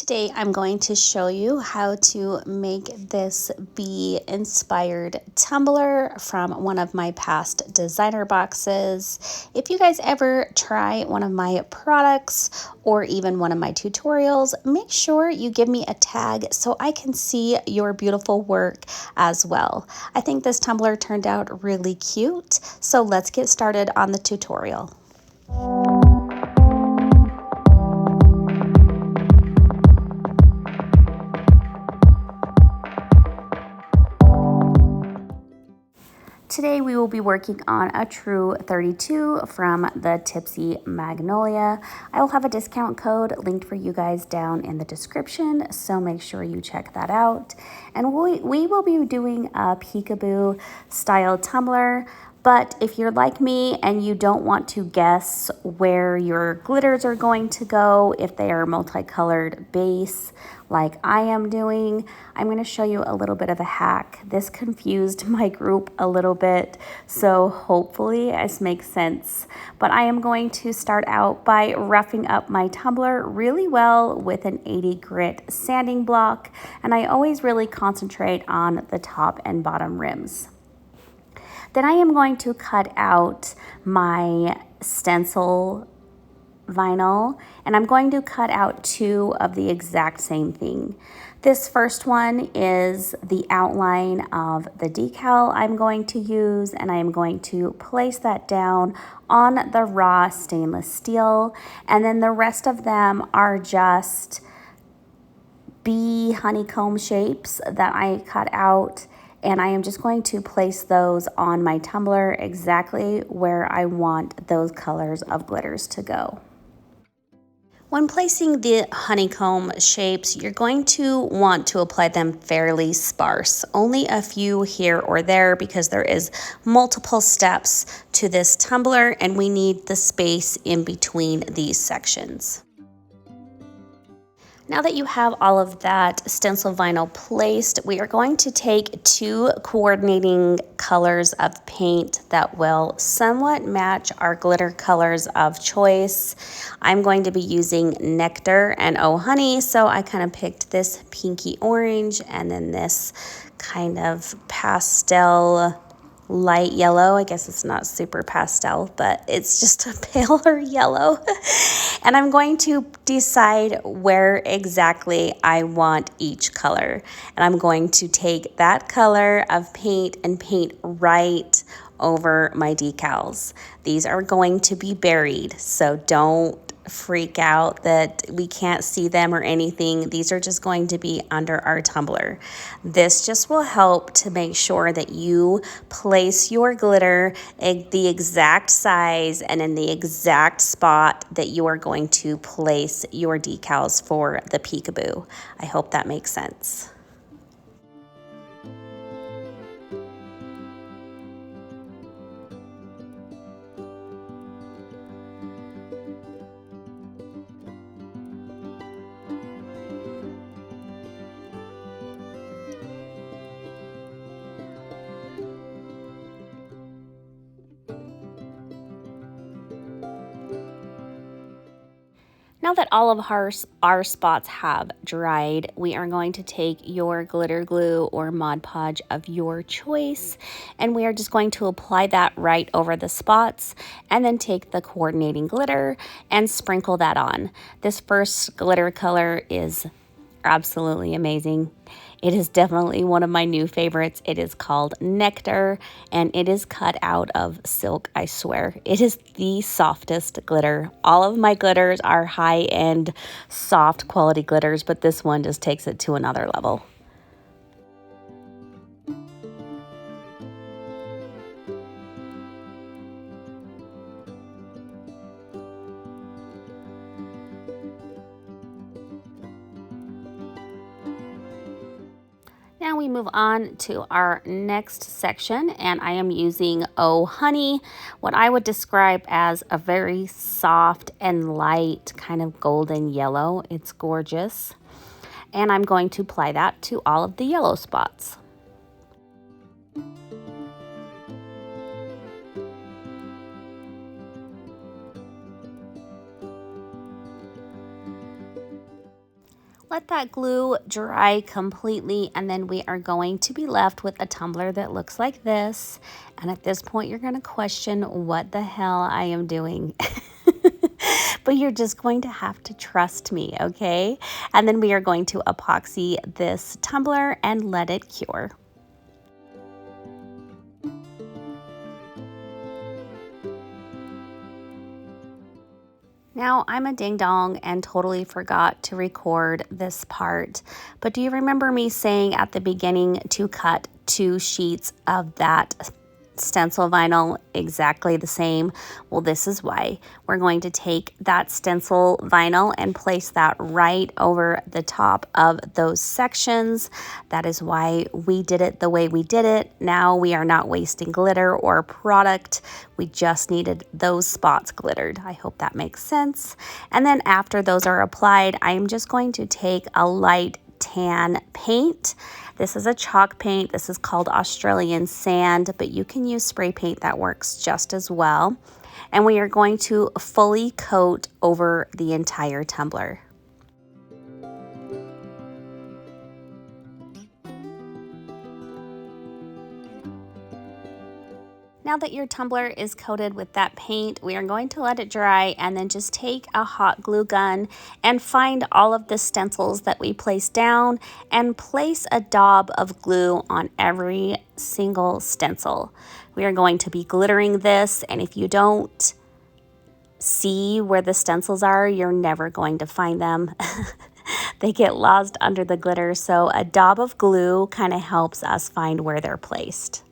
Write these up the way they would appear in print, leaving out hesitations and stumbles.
Today I'm going to show you how to make this bee inspired tumbler from one of my past designer boxes. If you guys ever try one of my products or even one of my tutorials, make sure you give me a tag so I can see your beautiful work as well. I think this tumbler turned out really cute, so let's get started on the tutorial. Today we will be working on a true 32 from the Tipsy Magnolia. I will have a discount code linked for you guys down in the description, so make sure you check that out. And we will be doing a peekaboo style tumbler. But if you're like me and you don't want to guess where your glitters are going to go, if they are multicolored base like I am doing, I'm going to show you a little bit of a hack. This confused my group a little bit, so hopefully this makes sense. But I am going to start out by roughing up my tumbler really well with an 80 grit sanding block, and I always really concentrate on the top and bottom rims. Then I am going to cut out my stencil vinyl, and I'm going to cut out two of the exact same thing. This first one is the outline of the decal I'm going to use, and I am going to place that down on the raw stainless steel, and then the rest of them are just bee honeycomb shapes that I cut out. And I am just going to place those on my tumbler exactly where I want those colors of glitters to go. When placing the honeycomb shapes, you're going to want to apply them fairly sparse, only a few here or there because there is multiple steps to this tumbler and we need the space in between these sections. Now that you have all of that stencil vinyl placed, we are going to take two coordinating colors of paint that will somewhat match our glitter colors of choice. I'm going to be using Nectar and Oh Honey, so I kind of picked this pinky orange and then this kind of pastel light yellow. I guess it's not super pastel, but it's just a paler yellow. And I'm going to decide where exactly I want each color. And I'm going to take that color of paint and paint right over my decals. These are going to be buried, so don't freak out that we can't see them or anything. These are just going to be under our tumbler. This just will help to make sure that you place your glitter at the exact size and in the exact spot that you are going to place your decals for the peekaboo. I hope that makes sense. Now that all of our spots have dried, we are going to take your glitter glue or Mod Podge of your choice, and we are just going to apply that right over the spots, and then take the coordinating glitter and sprinkle that on. This first glitter color is absolutely amazing. It is definitely one of my new favorites. It is called Nectar, and it is cut out of silk, I swear. It is the softest glitter. All of my glitters are high-end, soft quality glitters, but this one just takes it to another level. Now we move on to our next section, and I am using Oh Honey, what I would describe as a very soft and light kind of golden yellow. It's gorgeous. And I'm going to apply that to all of the yellow spots. Let that glue dry completely, and then we are going to be left with a tumbler that looks like this. And at this point, you're going to question what the hell I am doing. But you're just going to have to trust me, okay? And then we are going to epoxy this tumbler and let it cure. Now, I'm a ding dong and totally forgot to record this part, but do you remember me saying at the beginning to cut 2 sheets of that stencil vinyl exactly the same? Well, this is why. We're going to take that stencil vinyl and place that right over the top of those sections. That is why we did it the way we did it. Now we are not wasting glitter or product. We just needed those spots glittered. I hope that makes sense. And then after those are applied, I am just going to take a light tan paint. This is a chalk paint. This is called Australian sand, but you can use spray paint that works just as well. And we are going to fully coat over the entire tumbler. Now that your tumbler is coated with that paint, we are going to let it dry and then just take a hot glue gun and find all of the stencils that we placed down and place a daub of glue on every single stencil. We are going to be glittering this, and if you don't see where the stencils are, you're never going to find them. They get lost under the glitter, so a daub of glue kind of helps us find where they're placed.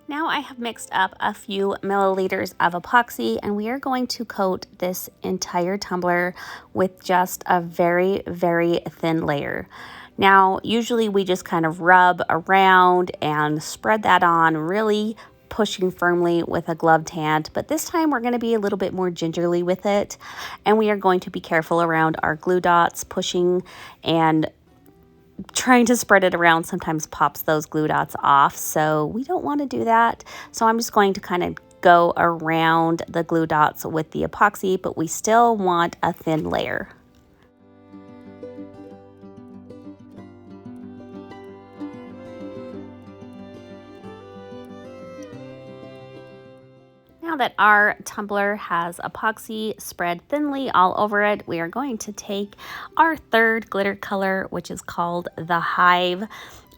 Now I have mixed up a few milliliters of epoxy, and we are going to coat this entire tumbler with just a very, very thin layer. Now, usually we just kind of rub around and spread that on, really pushing firmly with a gloved hand, but this time we're going to be a little bit more gingerly with it, and we are going to be careful around our glue dots. Pushing and trying to spread it around sometimes pops those glue dots off, so we don't want to do that. So I'm just going to kind of go around the glue dots with the epoxy, but we still want a thin layer. Now that our tumbler has epoxy spread thinly all over it, we are going to take our third glitter color, which is called the Hive.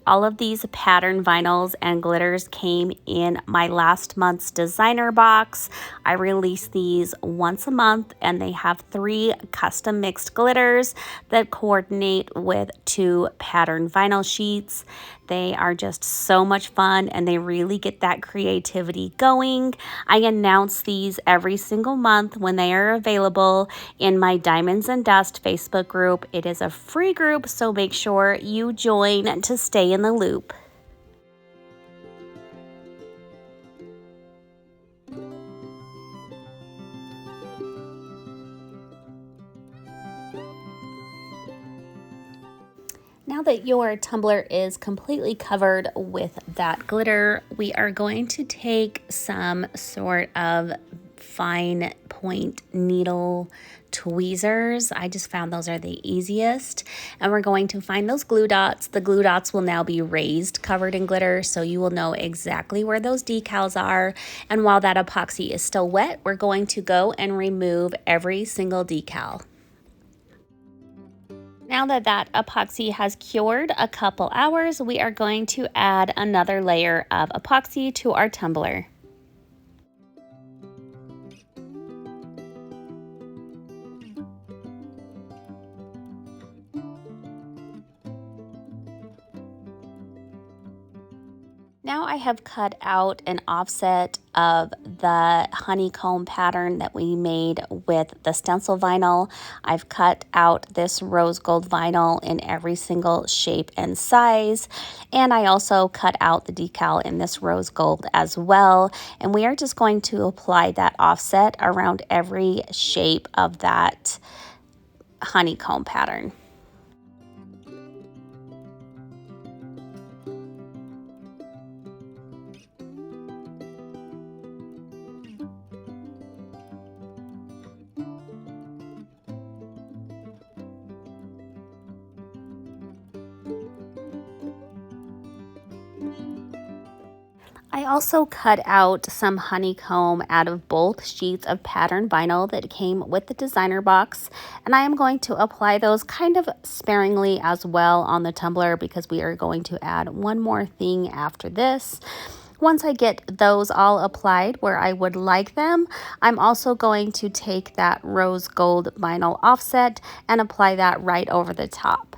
All of these pattern vinyls and glitters came in my last month's designer box. I release these once a month, and they have 3 custom mixed glitters that coordinate with 2 pattern vinyl sheets. They are just so much fun, and they really get that creativity going. I announce these every single month when they are available in my Diamonds and Dust Facebook group. It is a free group, so make sure you join to stay in the loop. Now that your tumbler is completely covered with that glitter, we are going to take some sort of fine point needle tweezers. I just found those are the easiest. And we're going to find those glue dots. The glue dots will now be raised, covered in glitter, so you will know exactly where those decals are. And while that epoxy is still wet, we're going to go and remove every single decal. Now that that epoxy has cured a couple hours, we are going to add another layer of epoxy to our tumbler. Now I have cut out an offset of the honeycomb pattern that we made with the stencil vinyl. I've cut out this rose gold vinyl in every single shape and size. And I also cut out the decal in this rose gold as well. And we are just going to apply that offset around every shape of that honeycomb pattern. I also cut out some honeycomb out of both sheets of pattern vinyl that came with the designer box, and I am going to apply those kind of sparingly as well on the tumbler because we are going to add one more thing after this. Once I get those all applied where I would like them, I'm also going to take that rose gold vinyl offset and apply that right over the top.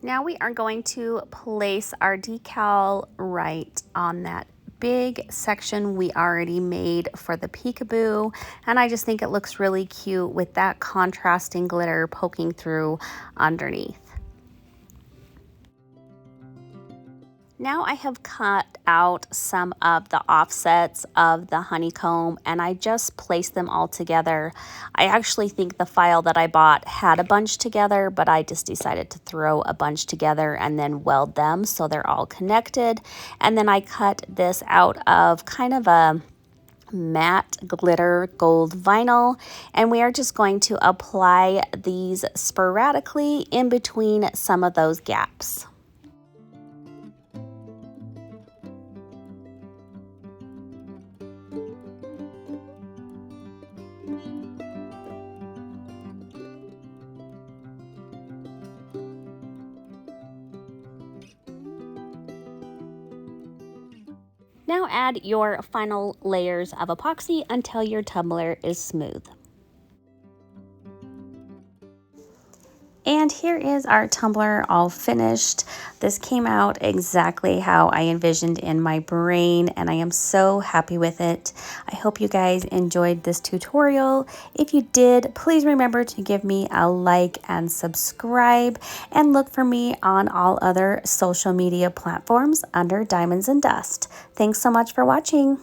Now we are going to place our decal right on that big section we already made for the peekaboo, and I just think it looks really cute with that contrasting glitter poking through underneath. Now I have cut out some of the offsets of the honeycomb and I just placed them all together. I actually think the file that I bought had a bunch together, but I just decided to throw a bunch together and then weld them so they're all connected. And then I cut this out of kind of a matte glitter gold vinyl, and we are just going to apply these sporadically in between some of those gaps. Now add your final layers of epoxy until your tumbler is smooth. And here is our tumbler all finished. This came out exactly how I envisioned in my brain, and I am so happy with it. I hope you guys enjoyed this tutorial. If you did, please remember to give me a like and subscribe, and look for me on all other social media platforms under Diamonds and Dust. Thanks so much for watching.